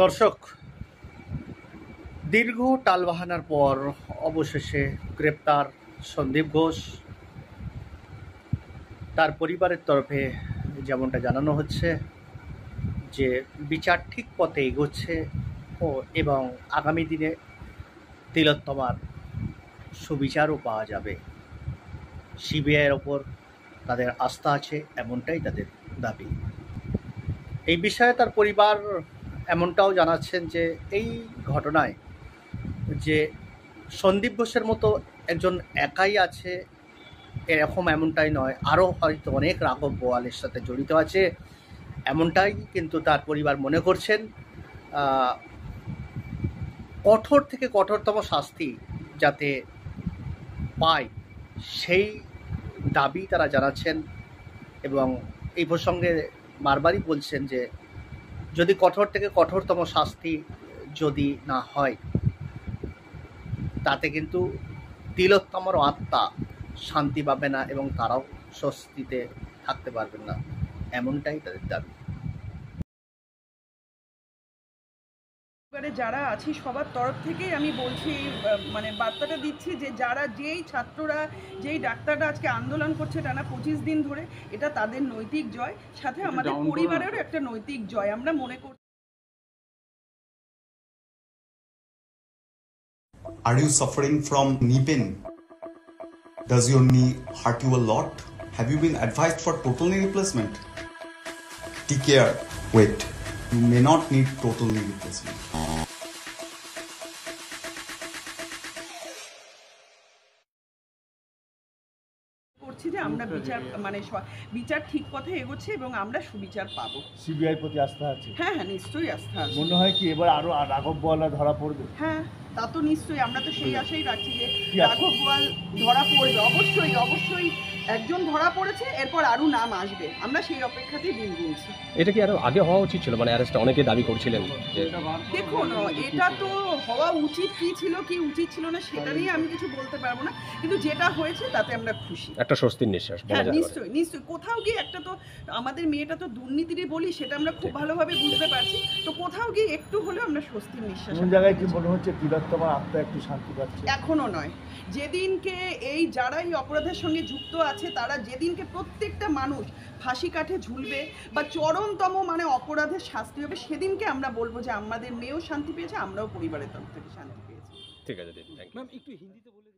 দর্শক, দীর্ঘ টালবাহানার পর অবশেষে গ্রেপ্তার সন্দীপ ঘোষ। তার পরিবারের তরফে যেমনটা জানানো হচ্ছে যে বিচার ঠিক পথে এগোচ্ছে এবং আগামী দিনে তিলোত্তমার সুবিচারও পাওয়া যাবে। সিবিআইয়ের ওপর তাদের আস্থা আছে, এমনটাই তাদের দাবি। এই বিষয়ে তার পরিবার এমনটাও জানাচ্ছেন যে এই ঘটনায় যে সন্দীপ ঘোষের মতো একজন একাই আছে এমনটাই নয়, আরও হয়তো অনেক রাঘব বোয়ালের সাথে জড়িত আছে, এমনটাই কিন্তু তার পরিবার মনে করছেন। কঠোর থেকে কঠোরতম শাস্তি যাতে পায় সেই দাবি তারা জানাচ্ছেন এবং এই প্রসঙ্গে বারবারই বলছেন যে যদি কঠোর থেকে কঠোরতম শাস্তি যদি না হয় তাতে কিন্তু তিলোত্তমারও আত্মা শান্তি পাবে না এবং তারাও স্বস্তিতে থাকতে পারবেন না, এমনটাই তাদের দাবি। যারা আছি সবার তরফ থেকেই আমি বলছি, মানে বার্তাটা দিচ্ছি যে যারা যেই ছাত্ররা যেই ডাক্তাররা আজকে আন্দোলন করছে টানা 25 দিন ধরে, এটা তাদের নৈতিক জয়, সাথে আমাদের পরিবারেরও একটা নৈতিক জয় আমরা মনে করি। Are you suffering from knee pain? Does your knee hurt you a lot? Have you been advised for total knee replacement? Take care. Wait. You may not need total knee replacement. করছি যে আমরা বিচার ঠিক পথে এগোচ্ছে এবং আমরা সুবিচার পাবো। সিবিআই প্রতি আস্থা আছে? হ্যাঁ, নিশ্চয়ই আস্থা আছে। মনে হয় কি এবার আরো রাঘব বোয়ালরা ধরা পড়বে? হ্যাঁ, তা তো নিশ্চয়ই, আমরা তো সেই আশাই রাখছি যে রাঘব বোয়াল ধরা পড়বে। অবশ্যই একজন ধরা পড়েছে, এরপর আরো নাম আসবে, আমরা সেই অপেক্ষাতেই দিন গুনছি। এটা কি আরো আগে হওয়া উচিত ছিল? মানে অ্যারেস্ট অনেকে দাবি করছিলেন যে দেখুন, এটা তো হওয়া উচিত কি উচিত ছিল না সেটা নিয়ে আমি কিছু বলতে পারবো না, কিন্তু যেটা হয়েছে তাতে আমরা খুশি। একটা স্বস্তির নিঃশ্বাস বলা হ্যাঁ, যায়। নিশ্চয়ই কোথাও গিয়ে একটা তো আমাদের মেয়েটা তো দুর্নীতিরই বলি, সেটা আমরা খুব ভালোভাবে বুঝতে পারছি, তো কোথাও গিয়ে একটু হলেও আমরা স্বস্তির নিঃশ্বাস। কোন জায়গায় কি মনে হচ্ছে তিলোত্তমার আত্মা একটু শান্তি পাচ্ছে? এখনো নয়, যেদিনকে এই যারা এই অপরাধের সঙ্গে যুক্ত আছে তারা যেদিনকে প্রত্যেকটা মানুষ ফাঁসি কাঠে ঝুলবে বা চরমতম অপরাধের শাস্তি হবে, সেদিনকে আমরা বলবো যে আমাদের মেয়েও শান্তি পেয়েছে, আমরাও পরিবারের তরফ থেকে শান্তি পেয়েছি। ঠিক আছে, থ্যাংক ইউ। ম্যাম, একটু হিন্দিতে বলে